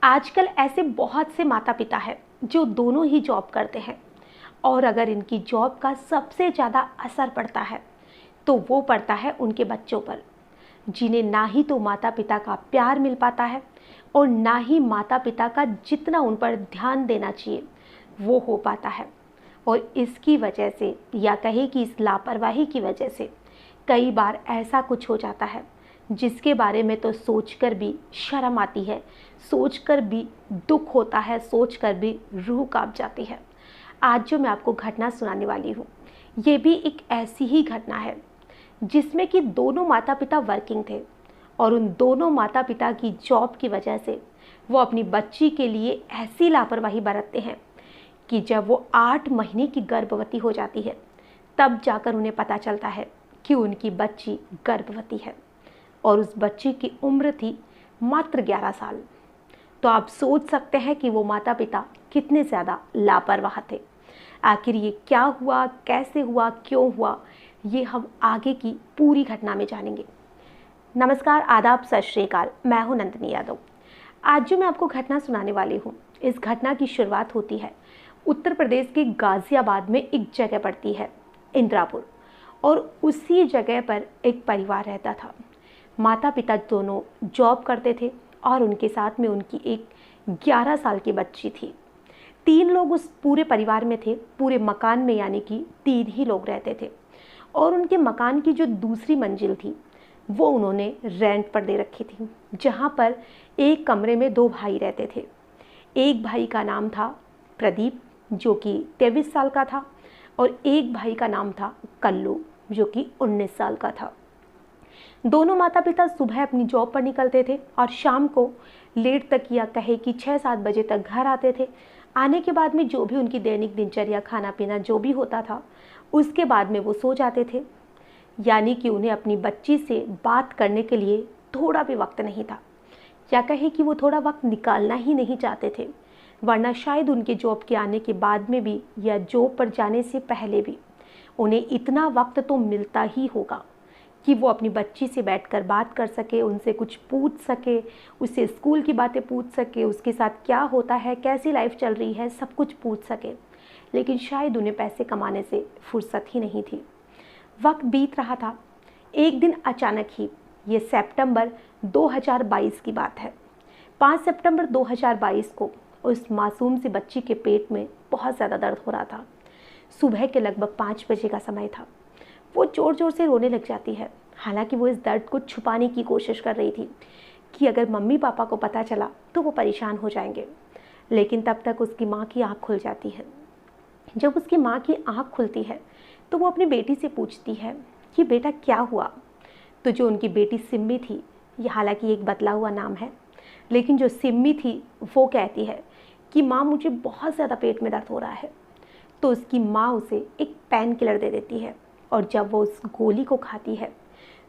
आजकल ऐसे बहुत से माता पिता हैं जो दोनों ही जॉब करते हैं और अगर इनकी जॉब का सबसे ज़्यादा असर पड़ता है तो वो पड़ता है उनके बच्चों पर, जिन्हें ना ही तो माता पिता का प्यार मिल पाता है और ना ही माता पिता का जितना उन पर ध्यान देना चाहिए वो हो पाता है। और इसकी वजह से या कहे कि इस लापरवाही की वजह से कई बार ऐसा कुछ हो जाता है जिसके बारे में तो सोचकर भी शर्म आती है, सोचकर भी दुख होता है, सोचकर भी रूह कांप जाती है। आज जो मैं आपको घटना सुनाने वाली हूँ ये भी एक ऐसी ही घटना है जिसमें कि दोनों माता पिता वर्किंग थे और उन दोनों माता पिता की जॉब की वजह से वो अपनी बच्ची के लिए ऐसी लापरवाही बरतते हैं कि जब वो 8 महीने की गर्भवती हो जाती है तब जाकर उन्हें पता चलता है कि उनकी बच्ची गर्भवती है और उस बच्ची की उम्र थी मात्र 11 साल। तो आप सोच सकते हैं कि वो माता पिता कितने ज़्यादा लापरवाह थे। आखिर ये क्या हुआ, कैसे हुआ, क्यों हुआ, ये हम आगे की पूरी घटना में जानेंगे। नमस्कार, आदाब, सत श्री अकाल। मैं हूं नंदिनी यादव। आज जो मैं आपको घटना सुनाने वाली हूं, इस घटना की शुरुआत होती है उत्तर प्रदेश के गाज़ियाबाद में। एक जगह पड़ती है इंदिरापुर और उसी जगह पर एक परिवार रहता था। माता पिता दोनों जॉब करते थे और उनके साथ में उनकी एक 11 साल की बच्ची थी। 3 लोग उस पूरे परिवार में थे, पूरे मकान में, यानी कि 3 ही लोग रहते थे। और उनके मकान की जो दूसरी मंजिल थी वो उन्होंने रेंट पर दे रखी थी, जहाँ पर एक कमरे में 2 भाई रहते थे। एक भाई का नाम था प्रदीप जो कि 23 साल का था और एक भाई का नाम था कल्लू जो कि 19 साल का था। दोनों माता पिता सुबह अपनी जॉब पर निकलते थे और शाम को लेट तक या कहे कि 6-7 बजे तक घर आते थे। आने के बाद में जो भी उनकी दैनिक दिनचर्या, खाना पीना जो भी होता था, उसके बाद में वो सो जाते थे। यानी कि उन्हें अपनी बच्ची से बात करने के लिए थोड़ा भी वक्त नहीं था, या कहे कि वो थोड़ा वक्त निकालना ही नहीं चाहते थे, वरना शायद उनके जॉब के आने के बाद में भी या जॉब पर जाने से पहले भी उन्हें इतना वक्त तो मिलता ही होगा कि वो अपनी बच्ची से बैठकर बात कर सके, उनसे कुछ पूछ सके, उससे स्कूल की बातें पूछ सके, उसके साथ क्या होता है, कैसी लाइफ चल रही है, सब कुछ पूछ सके। लेकिन शायद उन्हें पैसे कमाने से फुर्सत ही नहीं थी। वक्त बीत रहा था। एक दिन अचानक ही, ये सितंबर 2022 की बात है, 5 सितंबर 2022 को उस मासूम सी बच्ची के पेट में बहुत ज़्यादा दर्द हो रहा था। सुबह के लगभग 5 बजे का समय था। वो ज़ोर ज़ोर से रोने लग जाती है। हालांकि वो इस दर्द को छुपाने की कोशिश कर रही थी कि अगर मम्मी पापा को पता चला तो वो परेशान हो जाएंगे। लेकिन तब तक उसकी माँ की आँख खुल जाती है। जब उसकी माँ की आँख खुलती है तो वो अपनी बेटी से पूछती है कि बेटा क्या हुआ। तो जो उनकी बेटी सिम्मी थी, ये हालांकि एक बदला हुआ नाम है, लेकिन जो सिम्मी थी वो कहती है कि माँ मुझे बहुत ज़्यादा पेट में दर्द हो रहा है। तो उसकी माँ उसे एक पेन किलर दे देती है और जब वो उस गोली को खाती है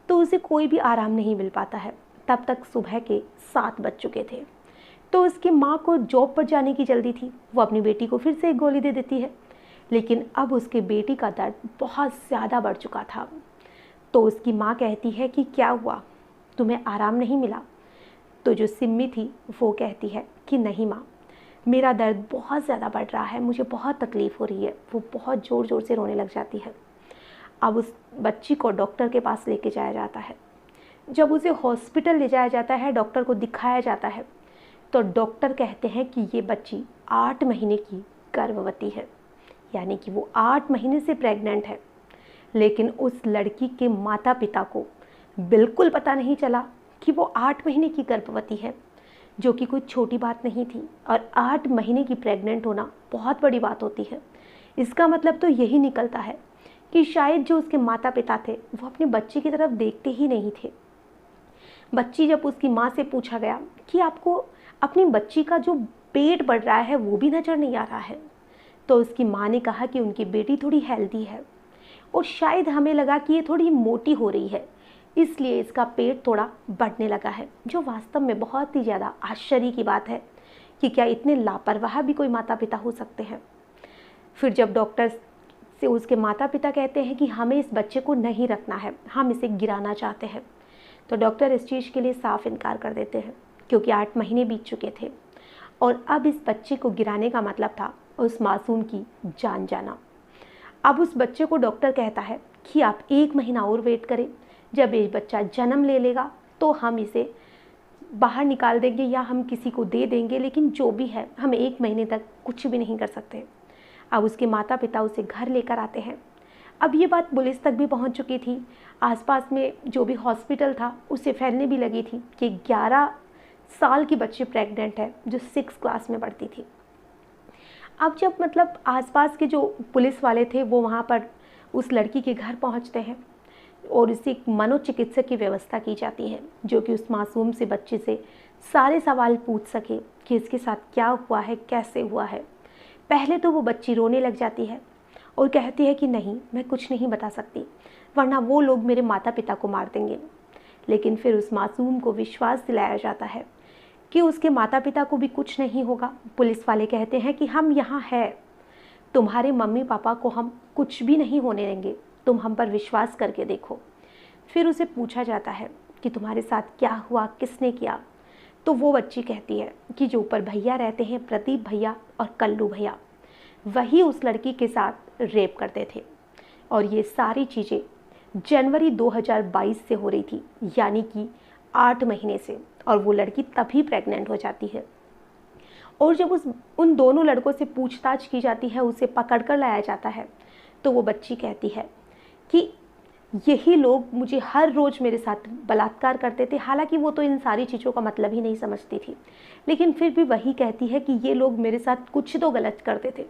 तो उसे कोई भी आराम नहीं मिल पाता है। तब तक सुबह के 7 बज चुके थे। तो उसकी माँ को जॉब पर जाने की जल्दी थी। वो अपनी बेटी को फिर से एक गोली दे देती है, लेकिन अब उसके बेटी का दर्द बहुत ज़्यादा बढ़ चुका था। तो उसकी माँ कहती है कि क्या हुआ, तुम्हें आराम नहीं मिला। तो जो सिम्मी थी वो कहती है कि नहीं माँ, मेरा दर्द बहुत ज़्यादा बढ़ रहा है, मुझे बहुत तकलीफ़ हो रही है। वो बहुत ज़ोर ज़ोर से रोने लग जाती है। अब उस बच्ची को डॉक्टर के पास लेके जाया जाता है। जब उसे हॉस्पिटल ले जाया जाता है, डॉक्टर को दिखाया जाता है, तो डॉक्टर कहते हैं कि ये बच्ची 8 महीने की गर्भवती है, यानी कि वो 8 महीने से प्रेग्नेंट है। लेकिन उस लड़की के माता पिता को बिल्कुल पता नहीं चला कि वो 8 महीने की गर्भवती है, जो कि कोई छोटी बात नहीं थी। और 8 महीने की प्रेग्नेंट होना बहुत बड़ी बात होती है। इसका मतलब तो यही निकलता है कि शायद जो उसके माता पिता थे वो अपने बच्चे की तरफ देखते ही नहीं थे। बच्ची जब उसकी माँ से पूछा गया कि आपको अपनी बच्ची का जो पेट बढ़ रहा है वो भी नज़र नहीं आ रहा है, तो उसकी माँ ने कहा कि उनकी बेटी थोड़ी हेल्दी है और शायद हमें लगा कि ये थोड़ी मोटी हो रही है, इसलिए इसका पेट थोड़ा बढ़ने लगा है। जो वास्तव में बहुत ही ज़्यादा आश्चर्य की बात है कि क्या इतने लापरवाह भी कोई माता पिता हो सकते हैं। फिर जब डॉक्टर से उसके माता पिता कहते हैं कि हमें इस बच्चे को नहीं रखना है, हम इसे गिराना चाहते हैं, तो डॉक्टर इस चीज़ के लिए साफ इनकार कर देते हैं, क्योंकि 8 महीने बीत चुके थे और अब इस बच्चे को गिराने का मतलब था उस मासूम की जान जाना। अब उस बच्चे को डॉक्टर कहता है कि आप 1 महीना और वेट करें, जब ये बच्चा जन्म ले लेगा तो हम इसे बाहर निकाल देंगे या हम किसी को दे देंगे, लेकिन जो भी है हम 1 महीने तक कुछ भी नहीं कर सकते। अब उसके माता पिता उसे घर लेकर आते हैं। अब ये बात पुलिस तक भी पहुंच चुकी थी। आसपास में जो भी हॉस्पिटल था उसे फैलने भी लगी थी कि 11 साल की बच्ची प्रेग्नेंट है जो 6 क्लास में पढ़ती थी। अब जब मतलब आसपास के जो पुलिस वाले थे वो वहाँ पर उस लड़की के घर पहुँचते हैं और इसे एक मनोचिकित्सक की व्यवस्था की जाती है जो कि उस मासूम से बच्चे से सारे सवाल पूछ सके कि इसके साथ क्या हुआ है, कैसे हुआ है। पहले तो वो बच्ची रोने लग जाती है और कहती है कि नहीं, मैं कुछ नहीं बता सकती, वरना वो लोग मेरे माता पिता को मार देंगे। लेकिन फिर उस मासूम को विश्वास दिलाया जाता है कि उसके माता पिता को भी कुछ नहीं होगा। पुलिस वाले कहते हैं कि हम यहाँ हैं, तुम्हारे मम्मी पापा को हम कुछ भी नहीं होने देंगे, तुम हम पर विश्वास करके देखो। फिर उसे पूछा जाता है कि तुम्हारे साथ क्या हुआ, किसने किया। तो वो बच्ची कहती है कि जो ऊपर भैया रहते हैं, प्रदीप भैया और कल्लू भैया, वही उस लड़की के साथ रेप करते थे। और ये सारी चीज़ें जनवरी 2022 से हो रही थी, यानी कि 8 महीने से, और वो लड़की तभी प्रेग्नेंट हो जाती है। और जब उन दोनों लड़कों से पूछताछ की जाती है, उसे पकड़ कर लाया जाता है, तो वो बच्ची कहती है कि यही लोग मुझे हर रोज़ मेरे साथ बलात्कार करते थे। हालांकि वो तो इन सारी चीज़ों का मतलब ही नहीं समझती थी, लेकिन फिर भी वही कहती है कि ये लोग मेरे साथ कुछ तो गलत करते थे,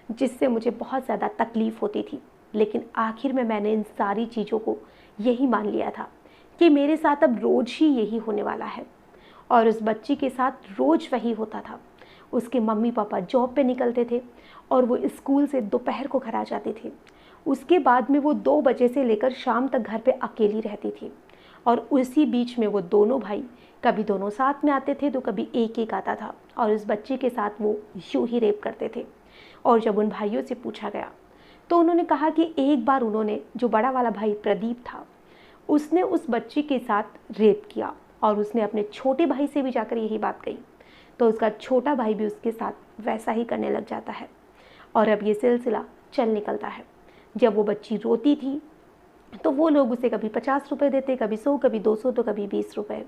जिससे मुझे बहुत ज़्यादा तकलीफ़ होती थी। लेकिन आखिर में मैंने इन सारी चीज़ों को यही मान लिया था कि मेरे साथ अब रोज़ ही यही होने वाला है। और उस बच्ची के साथ रोज़ वही होता था। उसके मम्मी पापा जॉब पे निकलते थे और वो स्कूल से दोपहर को घर आ जाते थे। उसके बाद में वो 2 बजे से लेकर शाम तक घर पे अकेली रहती थी। और उसी बीच में वो दोनों भाई, कभी दोनों साथ में आते थे तो कभी एक एक आता था, और उस बच्ची के साथ वो यूं ही रेप करते थे। और जब उन भाइयों से पूछा गया तो उन्होंने कहा कि एक बार उन्होंने, जो बड़ा वाला भाई प्रदीप था, उसने उस बच्ची के साथ रेप किया और उसने अपने छोटे भाई से भी जाकर यही बात कही। तो उसका छोटा भाई भी उसके साथ वैसा ही करने लग जाता है। और अब ये सिलसिला चल निकलता है। जब वो बच्ची रोती थी तो वो लोग उसे कभी 50 रुपये देते, कभी 100, कभी 200, तो कभी 20 रुपये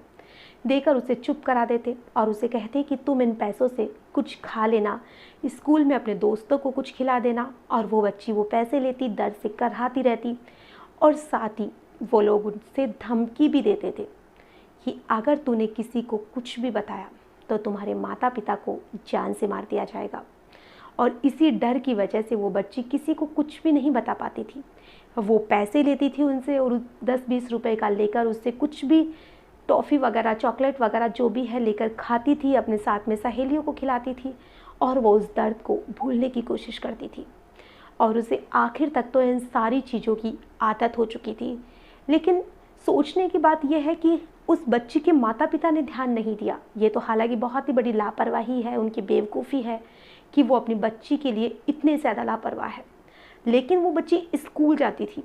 देकर उसे चुप करा देते और उसे कहते कि तुम इन पैसों से कुछ खा लेना, स्कूल में अपने दोस्तों को कुछ खिला देना। और वो बच्ची वो पैसे लेती, दर्द से कराहती रहती, और साथ ही वो लोग उनसे धमकी भी देते थे कि अगर तूने किसी को कुछ भी बताया तो तुम्हारे माता पिता को जान से मार दिया जाएगा। और इसी डर की वजह से वो बच्ची किसी को कुछ भी नहीं बता पाती थी। वो पैसे लेती थी उनसे और 10-20 रुपए का लेकर उससे कुछ भी टॉफ़ी वगैरह, चॉकलेट वगैरह जो भी है लेकर खाती थी, अपने साथ में सहेलियों को खिलाती थी, और वो उस दर्द को भूलने की कोशिश करती थी। और उसे आखिर तक तो इन सारी चीज़ों की आदत हो चुकी थी। लेकिन सोचने की बात यह है कि उस बच्ची के माता पिता ने ध्यान नहीं दिया। ये तो हालांकि बहुत ही बड़ी लापरवाही है, उनकी बेवकूफ़ी है कि वो अपनी बच्ची के लिए इतने ज़्यादा लापरवाह है। लेकिन वो बच्ची स्कूल जाती थी,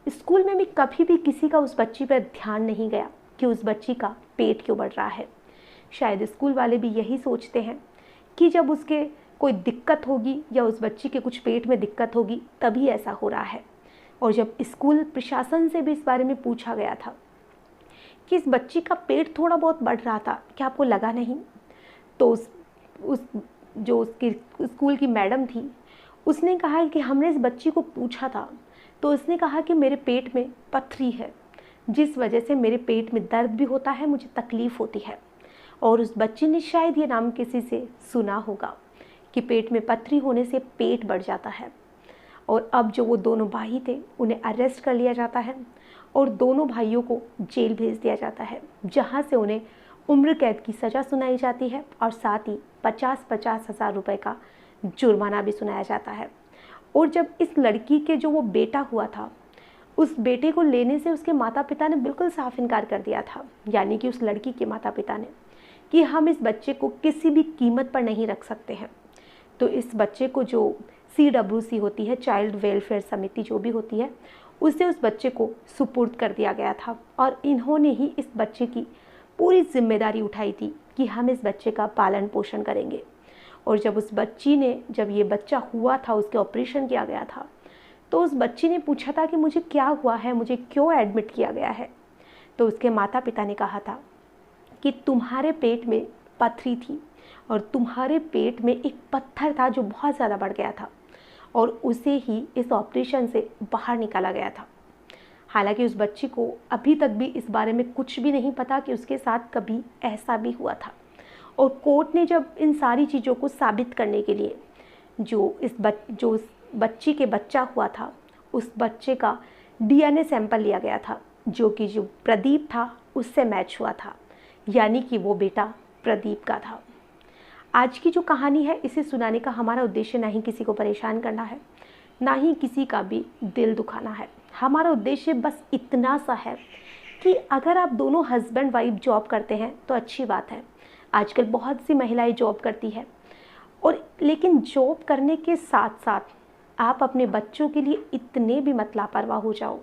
स्कूल में भी कभी भी किसी का उस बच्ची पर ध्यान नहीं गया कि उस बच्ची का पेट क्यों बढ़ रहा है। शायद स्कूल वाले भी यही सोचते हैं कि जब उसके कोई दिक्कत होगी या उस बच्ची के कुछ पेट में दिक्कत होगी तभी ऐसा हो रहा है। और जब स्कूल प्रशासन से भी इस बारे में पूछा गया था कि इस बच्ची का पेट थोड़ा बहुत बढ़ रहा था, क्या आपको लगा नहीं? तो उस जो उसकी स्कूल की मैडम थी उसने कहा कि हमने इस बच्ची को पूछा था तो उसने कहा कि मेरे पेट में पथरी है, जिस वजह से मेरे पेट में दर्द भी होता है, मुझे तकलीफ़ होती है। और उस बच्ची ने शायद ये नाम किसी से सुना होगा कि पेट में पथरी होने से पेट बढ़ जाता है। और अब जो वो दोनों भाई थे उन्हें अरेस्ट कर लिया जाता है और दोनों भाइयों को जेल भेज दिया जाता है, जहाँ से उन्हें उम्र कैद की सज़ा सुनाई जाती है और साथ ही 50-50 हज़ार रुपये का जुर्माना भी सुनाया जाता है। और जब इस लड़की के जो वो बेटा हुआ था, उस बेटे को लेने से उसके माता पिता ने बिल्कुल साफ इनकार कर दिया था, यानी कि उस लड़की के माता पिता ने, कि हम इस बच्चे को किसी भी कीमत पर नहीं रख सकते हैं। तो इस बच्चे को जो CWC होती है, चाइल्ड वेलफेयर समिति जो भी होती है, उससे उस बच्चे को सुपुर्द कर दिया गया था और इन्होंने ही इस बच्चे की पूरी जिम्मेदारी उठाई थी कि हम इस बच्चे का पालन पोषण करेंगे। और जब उस बच्ची ने, जब ये बच्चा हुआ था, उसके ऑपरेशन किया गया था, तो उस बच्ची ने पूछा था कि मुझे क्या हुआ है, मुझे क्यों एडमिट किया गया है। तो उसके माता पिता ने कहा था कि तुम्हारे पेट में पथरी थी और तुम्हारे पेट में एक पत्थर था जो बहुत ज़्यादा बढ़ गया था और उसे ही इस ऑपरेशन से बाहर निकाला गया था। हालांकि उस बच्ची को अभी तक भी इस बारे में कुछ भी नहीं पता कि उसके साथ कभी ऐसा भी हुआ था। और कोर्ट ने जब इन सारी चीज़ों को साबित करने के लिए जो उस बच्ची के बच्चा हुआ था, उस बच्चे का डीएनए सैंपल लिया गया था, जो कि जो प्रदीप था उससे मैच हुआ था, यानी कि वो बेटा प्रदीप का था। आज की जो कहानी है, इसे सुनाने का हमारा उद्देश्य ना ही किसी को परेशान करना है, ना ही किसी का भी दिल दुखाना है। हमारा उद्देश्य बस इतना सा है कि अगर आप दोनों हस्बैंड वाइफ जॉब करते हैं तो अच्छी बात है। आजकल बहुत सी महिलाएं जॉब करती है, और लेकिन जॉब करने के साथ साथ आप अपने बच्चों के लिए इतने भी मत लापरवाह हो जाओ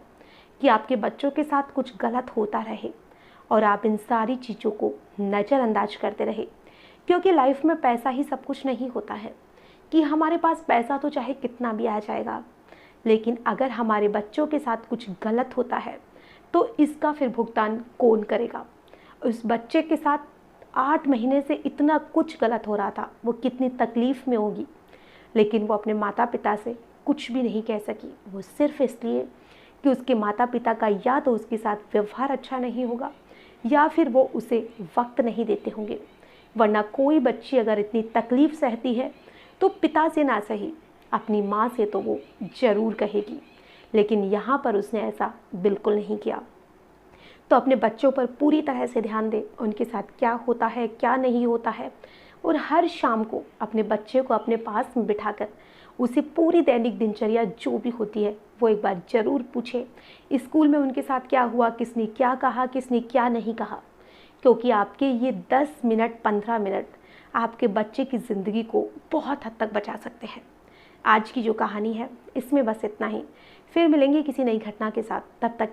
कि आपके बच्चों के साथ कुछ गलत होता रहे और आप इन सारी चीज़ों को नज़रअंदाज करते रहे। क्योंकि लाइफ में पैसा ही सब कुछ नहीं होता है कि हमारे पास पैसा तो चाहे कितना भी आ जाएगा, लेकिन अगर हमारे बच्चों के साथ कुछ गलत होता है तो इसका फिर भुगतान कौन करेगा। उस बच्चे के साथ 8 महीने से इतना कुछ गलत हो रहा था, वो कितनी तकलीफ़ में होगी, लेकिन वो अपने माता पिता से कुछ भी नहीं कह सकी। वो सिर्फ इसलिए कि उसके माता पिता का या तो उसके साथ व्यवहार अच्छा नहीं होगा या फिर वो उसे वक्त नहीं देते होंगे। वरना कोई बच्ची अगर इतनी तकलीफ़ सहती है तो पिता से ना सही अपनी माँ से तो वो ज़रूर कहेगी, लेकिन यहाँ पर उसने ऐसा बिल्कुल नहीं किया। तो अपने बच्चों पर पूरी तरह से ध्यान दें, उनके साथ क्या होता है क्या नहीं होता है, और हर शाम को अपने बच्चे को अपने पास में बिठाकर उसे पूरी दैनिक दिनचर्या जो भी होती है वो एक बार ज़रूर पूछे। स्कूल में उनके साथ क्या हुआ, किसने क्या कहा, किसने क्या नहीं कहा, क्योंकि आपके ये 10 मिनट 15 मिनट आपके बच्चे की ज़िंदगी को बहुत हद तक बचा सकते हैं। आज की जो कहानी है इसमें बस इतना ही। फिर मिलेंगे किसी नई घटना के साथ, तब तक